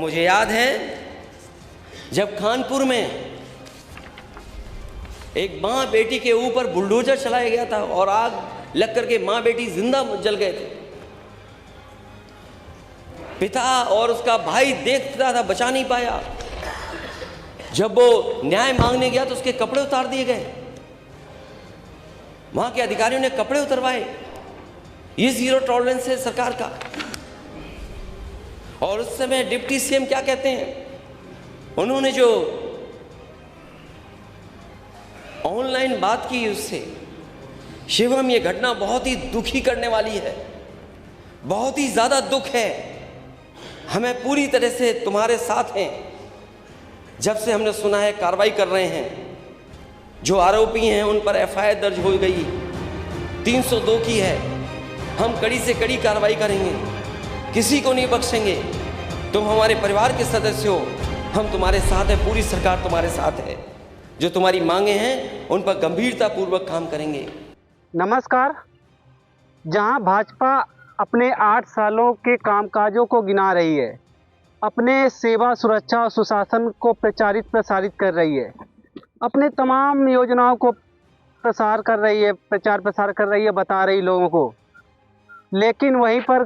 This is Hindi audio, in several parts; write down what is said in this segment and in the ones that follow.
मुझे याद है जब कानपुर में एक माँ बेटी के ऊपर बुलडोजर चलाया गया था और आग लग करके माँ बेटी जिंदा जल गए थे। पिता और उसका भाई देखता था, बचा नहीं पाया। जब वो न्याय मांगने गया तो उसके कपड़े उतार दिए गए। वहां के अधिकारियों ने कपड़े उतरवाए। ये जीरो टॉलरेंस है सरकार का। और उस समय डिप्टी सीएम क्या कहते हैं, उन्होंने जो ऑनलाइन बात की उससे, शिवम ये घटना बहुत ही दुखी करने वाली है, बहुत ही ज्यादा दुख है। हमें पूरी तरह से तुम्हारे साथ हैं। जब से हमने सुना है कार्रवाई कर रहे हैं, जो आरोपी हैं उन पर एफआईआर दर्ज हो गई, 302 की है। हम कड़ी से कड़ी कार्रवाई करेंगे, किसी को नहीं बख्शेंगे। तुम हमारे परिवार के सदस्य हो, हम तुम्हारे साथ हैं, पूरी सरकार तुम्हारे साथ है। जो तुम्हारी मांगे हैं उन पर गंभीरता पूर्वक काम करेंगे। नमस्कार। जहां भाजपा अपने 8 सालों के कामकाजों को गिना रही है, अपने सेवा, सुरक्षा और सुशासन को प्रसारित कर रही है, अपने तमाम योजनाओं को प्रचार प्रसार कर रही है, बता रही लोगों को। लेकिन वहीं पर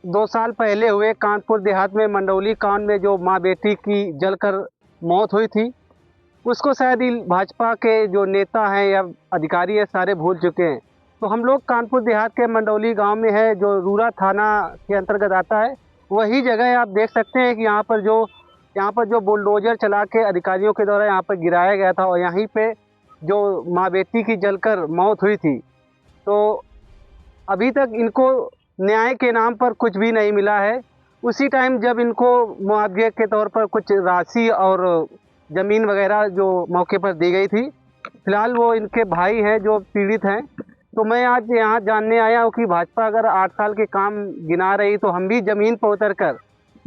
2 साल पहले हुए कानपुर देहात में मंडौली कांड में जो माँ बेटी की जलकर मौत हुई थी, उसको शायद भाजपा के जो नेता हैं या अधिकारी हैं सारे भूल चुके हैं। तो हम लोग कानपुर देहात के मंडौली गांव में है, जो रूरा थाना के अंतर्गत आता है। वही जगह है। आप देख सकते हैं कि यहाँ पर जो बुलडोजर चला के अधिकारियों के द्वारा यहाँ पर गिराया गया था, और यहीं पे जो माँ बेटी की जलकर मौत हुई थी। तो अभी तक इनको न्याय के नाम पर कुछ भी नहीं मिला है। उसी टाइम जब इनको मुआवजे के तौर पर कुछ राशि और ज़मीन वगैरह जो मौके पर दी गई थी, फिलहाल वो इनके भाई हैं जो पीड़ित हैं। तो मैं आज यहाँ जानने आया हूँ कि भाजपा अगर 8 साल के काम गिना रही, तो हम भी ज़मीन पर उतर कर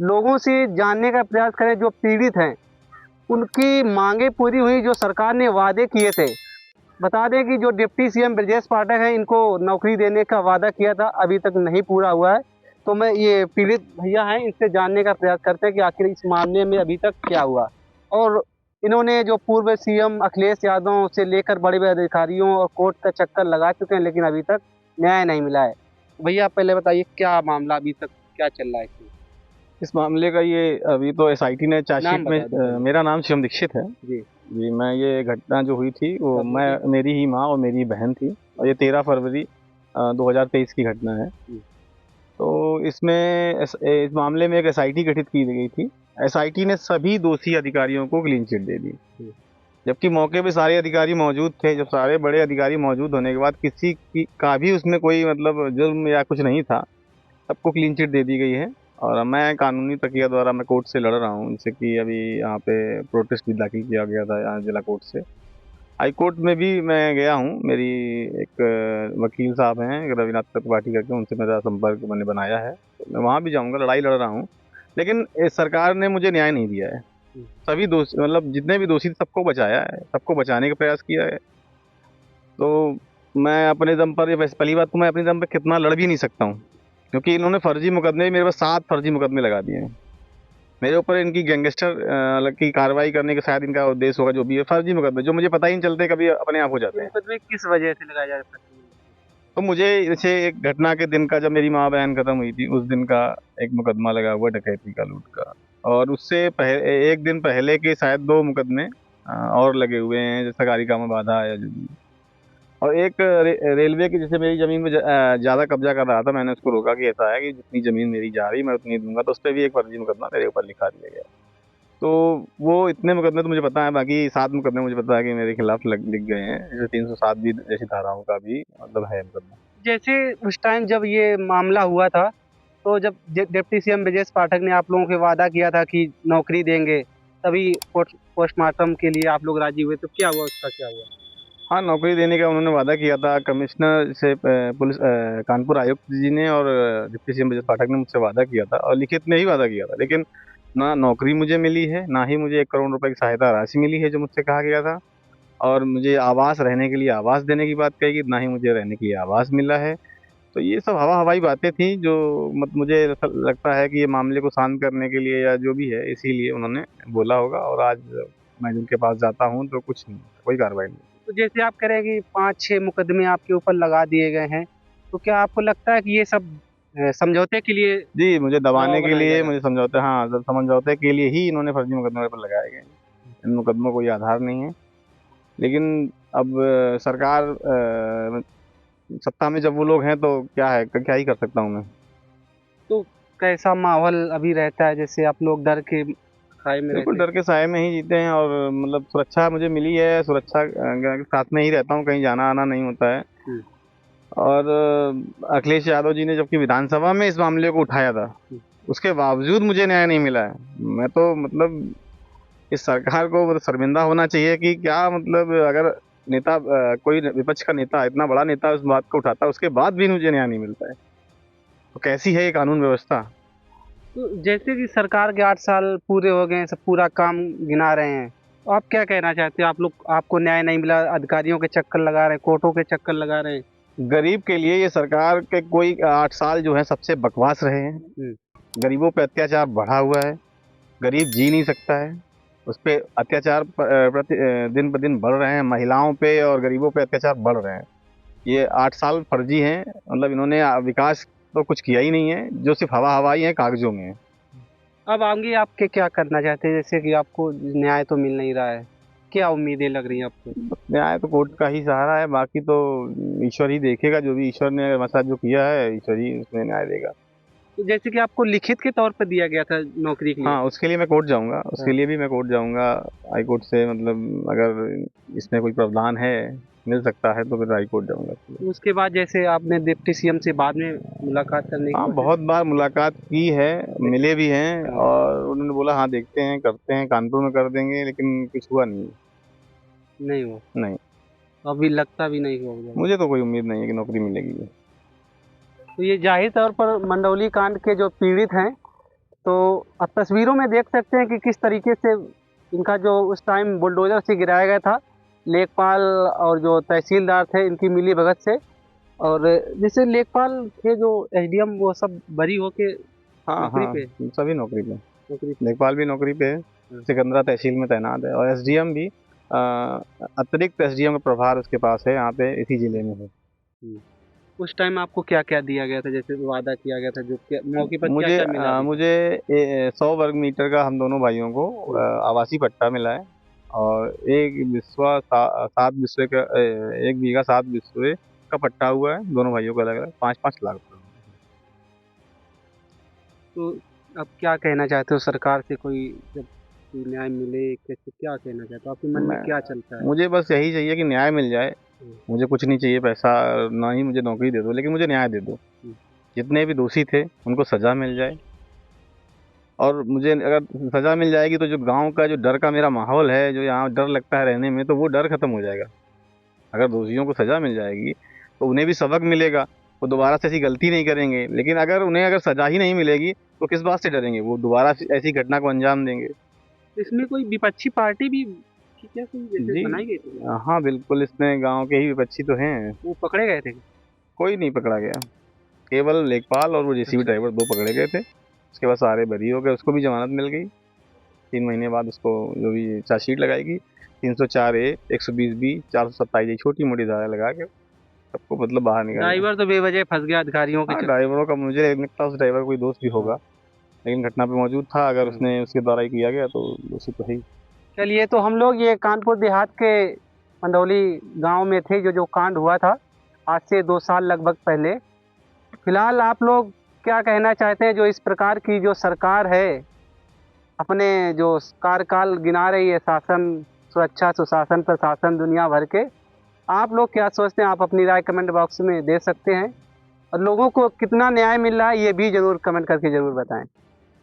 लोगों से जानने का प्रयास करें, जो पीड़ित हैं उनकी मांगे पूरी हुई, जो सरकार ने वादे किए थे। बता दें कि जो डिप्टी सीएम ब्रजेश पाठक हैं, इनको नौकरी देने का वादा किया था, अभी तक नहीं पूरा हुआ है। तो मैं ये पीड़ित भैया हैं, इनसे जानने का प्रयास करते हैं कि आखिर इस मामले में अभी तक क्या हुआ। और इन्होंने जो पूर्व सीएम अखिलेश यादव से लेकर बड़े बड़े अधिकारियों और कोर्ट का चक्कर लगा चुके हैं, लेकिन अभी तक न्याय नहीं मिला है। भैया पहले बताइए क्या मामला अभी तक क्या चल रहा है इस मामले का? ये अभी तो एसआईटी ने चार्जशीट में, मेरा नाम शिवम दीक्षित है जी। मैं ये घटना जो हुई थी वो मेरी ही माँ और मेरी बहन थी, और ये 13 फरवरी 2023 की घटना है। तो इसमें इस मामले में एक एसआईटी गठित की गई थी। एसआईटी ने सभी दोषी अधिकारियों को क्लीन चिट दे दी, जबकि मौके पे सारे अधिकारी मौजूद थे। जब सारे बड़े अधिकारी मौजूद होने के बाद किसी का भी उसमें कोई मतलब जुर्म या कुछ नहीं था, सबको क्लीन चिट दे दी गई है। और मैं कानूनी प्रक्रिया द्वारा मैं कोर्ट से लड़ रहा हूँ, जैसे कि अभी यहाँ पे प्रोटेस्ट भी दाखिल किया गया था यहाँ जिला कोर्ट से। हाई कोर्ट में भी मैं गया हूँ। मेरी एक वकील साहब हैं रविनाथ त्रिपाठी करके, उनसे मेरा संपर्क मैंने बनाया है। तो मैं वहाँ भी जाऊँगा, लड़ाई लड़ रहा हूँ। लेकिन सरकार ने मुझे न्याय नहीं दिया है। सभी दोषी, मतलब जितने भी दोषी सबको बचाया है, सबको बचाने का प्रयास किया है। तो मैं अपने दम पर, पहली बात तो मैं अपने दम पर कितना लड़ भी नहीं सकता हूँ, क्योंकि इन्होंने फर्जी मुकदमे, मेरे पास 7 फर्जी मुकदमे लगा दिए हैं मेरे ऊपर। इनकी गैंगस्टर की कार्रवाई करने का शायद इनका उद्देश्य होगा, जो भी है फर्जी मुकदमे, जो मुझे पता ही नहीं चलते, कभी अपने आप हो जाते हैं। मुकदमे किस वजह से लगाया जा सकता है? तो मुझे जैसे एक घटना के दिन का, जब मेरी माँ बहन खत्म हुई थी, उस दिन का एक मुकदमा लगा हुआ डकैती का, लूट का। और उससे एक दिन पहले के शायद 2 मुकदमे और लगे हुए हैं, जैसे सरकारी काम में बाधा या जो भी। और एक रेलवे की, जैसे मेरी ज़मीन में ज़्यादा कब्जा कर रहा था, मैंने उसको रोका कि ऐसा है कि जितनी ज़मीन मेरी जा रही मैं उतनी दूंगा। तो उस पर भी एक फर्जी मुकदमा मेरे ऊपर लिखा दिया गया। तो वो इतने मुकदमे तो मुझे पता है, बाकी 7 मुकदमे मुझे पता है कि मेरे खिलाफ लिख गए हैं। जैसे 307 भी जैसी धाराओं का भी मतलब है मुकदमा। जैसे उस टाइम जब ये मामला हुआ था, तो जब डिप्टी सीएम ब्रजेश पाठक ने आप लोगों को वादा किया था कि नौकरी देंगे, तभी पोस्टमार्टम के लिए आप लोग राजी हुए, तो क्या हुआ, उसका क्या हुआ? हाँ, नौकरी देने का उन्होंने वादा किया था। कमिश्नर से पुलिस कानपुर आयुक्त जी ने और डिप्टी सीएम ब्रजेश पाठक ने मुझसे वादा किया था, और लिखित में ही वादा किया था। लेकिन ना नौकरी मुझे मिली है, ना ही मुझे 1 करोड़ रुपए की सहायता राशि मिली है जो मुझसे कहा गया था। और मुझे आवास, रहने के लिए आवास देने की बात कही गई, ना ही मुझे रहने के लिए आवास मिला है। तो ये सब हवाई बातें थी जो मुझे ऐसा लगता है कि ये मामले को शांत करने के लिए या जो भी है इसीलिए उन्होंने बोला होगा। और आज मैं जिनके पास जाता हूँ तो कुछ नहीं, कोई कार्रवाई नहीं। तो जैसे आप कह रहे हैं कि 5-6 मुकदमे आपके ऊपर लगा दिए गए हैं, तो क्या आपको लगता है कि ये सब समझौते के लिए जी, मुझे दबाने दबाव के बनाया जा लिए, रहा है? मुझे समझौते, हाँ, समझौते के लिए ही इन्होंने फर्जी मुकदमे पर लगाए गए हैं। इन मुकदमों कोई आधार नहीं है। लेकिन अब सरकार सत्ता में जब वो लोग हैं तो क्या है, क्या ही कर सकता हूँ मैं। तो कैसा माहौल अभी रहता है, जैसे आप लोग डर के खाए में बिल्कुल रहते डर के साए में ही जीते हैं और मतलब सुरक्षा मुझे मिली है, सुरक्षा के साथ में ही रहता हूँ, कहीं जाना आना नहीं होता है। हैं? और अखिलेश यादव जी ने जबकि विधानसभा में इस मामले को उठाया था, उसके बावजूद मुझे न्याय नहीं मिला है। मैं तो मतलब इस सरकार को मतलब शर्मिंदा होना चाहिए कि क्या मतलब अगर नेता कोई विपक्ष का नेता, इतना बड़ा नेता उस बात को उठाता है, उसके बाद भी मुझे न्याय नहीं मिलता है, तो कैसी है ये कानून व्यवस्था। तो जैसे कि सरकार के 8 साल पूरे हो गए हैं, सब पूरा काम गिना रहे हैं, तो आप क्या कहना चाहते हो? आप लोग, आपको न्याय नहीं मिला, अधिकारियों के चक्कर लगा रहे हैं, कोर्टों के चक्कर लगा रहे हैं। गरीब के लिए ये सरकार के कोई 8 साल जो है सबसे बकवास रहे हैं। हम्म, गरीबों पे अत्याचार बढ़ा हुआ है, गरीब जी नहीं सकता है, उस पे अत्याचार दिन ब दिन बढ़ रहे हैं, महिलाओं पे और गरीबों पे अत्याचार बढ़ रहे हैं। ये 8 साल फर्जी हैं, मतलब इन्होंने विकास तो कुछ किया ही नहीं है, जो सिर्फ हवाई है, कागजों में है। अब आगे आपके क्या करना चाहते हैं? जैसे कि आपको न्याय तो मिल नहीं रहा है, क्या उम्मीदें लग रही हैं आपको? न्याय तो कोर्ट का ही सहारा है, बाकी तो ईश्वर ही देखेगा, जो भी ईश्वर ने हमारे साथ जो किया है, ईश्वर ही उसमें न्याय देगा। तो जैसे कि आपको लिखित के तौर पर दिया गया था नौकरी के लिए। हाँ, उसके लिए मैं कोर्ट जाऊंगा, उसके हाँ। लिए भी मैं कोर्ट जाऊंगा हाई कोर्ट से, मतलब अगर इसमें कोई प्रावधान है, मिल सकता है तो फिर हाई कोर्ट जाऊंगा। उसके बाद जैसे आपने डिप्टी सीएम से बाद में मुलाकात करने की हाँ, कोशिश। बहुत बार मुलाकात की है, मिले भी हैं, हाँ। और उन्होंने बोला हाँ देखते हैं, करते हैं, कानपुर में कर देंगे, लेकिन कुछ हुआ नहीं। नहीं हुआ। नहीं, अभी लगता भी नहीं होगा। मुझे तो कोई उम्मीद नहीं है कि नौकरी मिलेगी। तो ये जाहिर तौर पर मंडौली कांड के जो पीड़ित हैं, तो आप तस्वीरों में देख सकते हैं कि किस तरीके से इनका जो उस टाइम बुलडोजर से गिराया गया था, लेखपाल और जो तहसीलदार थे इनकी मिली भगत से। और जैसे लेखपाल थे जो एसडीएम, वो सब बरी होके हाँ नौकरी हाँ, पे। सभी नौकरी पे, नौकरी पे। लेखपाल भी नौकरी पे है, सिकंदरा तहसील में तैनात है, और एसडीएम भी अतिरिक्त एसडीएम का प्रभार उसके पास है, यहाँ पे इसी जिले में है। हम्म। उस टाइम आपको क्या क्या दिया गया था, जैसे वादा किया गया था, जो मौके पर क्या मुझे क्या मिला अभी? मुझे 100 वर्ग मीटर का हम दोनों भाइयों को आवासीय पट्टा मिला है, और एक बिस्वा 7 बिस्वे का 1 बीघा 7 बिस्वे का पट्टा हुआ है, दोनों भाइयों को अलग अलग 5-5 लाख रुपए। तो अब क्या कहना चाहते हो सरकार से? कोई जब कोई न्याय मिले, कैसे, क्या कहना चाहते हो? आपके मन में क्या चलता है? मुझे बस यही चाहिए कि न्याय मिल जाए, मुझे कुछ नहीं चाहिए, पैसा ना ही, मुझे नौकरी दे दो, लेकिन मुझे न्याय दे दो। जितने भी दोषी थे उनको सज़ा मिल जाए, और मुझे अगर सज़ा मिल जाएगी तो जो गांव का जो डर का मेरा माहौल है, जो यहाँ डर लगता है रहने में, तो वो डर खत्म हो जाएगा। अगर दोषियों को सज़ा मिल जाएगी तो उन्हें भी सबक मिलेगा, वो दोबारा से ऐसी गलती नहीं करेंगे। लेकिन अगर उन्हें सज़ा ही नहीं मिलेगी तो किस बात से डरेंगे, वो दोबारा ऐसी घटना को अंजाम देंगे। इसमें कोई विपक्षी पार्टी भी थी क्या, कोई जैसे जी, बनाई गई थी? हाँ बिल्कुल, इसमें गांव के ही विपक्षी तो हैं। वो पकड़े गए थे? कोई नहीं पकड़ा गया, केवल लेखपाल और वो जेसीबी ड्राइवर 2 पकड़े गए थे, उसके बाद सारे बरी हो गए। उसको भी जमानत मिल गई, 3 महीने बाद उसको जो भी चार्जशीट लगाएगी, 304A, 120B, 427 छोटी मोटी धारा लगा के सबको मतलब बाहर निकाल। ड्राइवर तो बेवजह फंस गया अधिकारियों के हाँ, चक्कर। ड्राइवरों का मुझे नहीं लगता उस ड्राइवर कोई दोस्त भी होगा, लेकिन घटना पे मौजूद था, अगर उसने उसके द्वारा ही किया गया तो उसी तो है ही। चलिए, तो हम लोग ये कानपुर देहात के मंडौली गांव में थे, जो कांड हुआ था आज से 2 साल लगभग पहले। फिलहाल आप लोग क्या कहना चाहते हैं, जो इस प्रकार की जो सरकार है अपने जो कार्यकाल गिना रही है, शासन, सुरक्षा, सुशासन, प्रशासन दुनिया भर के, आप लोग क्या सोचते हैं? आप अपनी राय कमेंट बॉक्स में दे सकते हैं, और लोगों को कितना न्याय मिल रहा है ये भी ज़रूर कमेंट करके ज़रूर बताएं।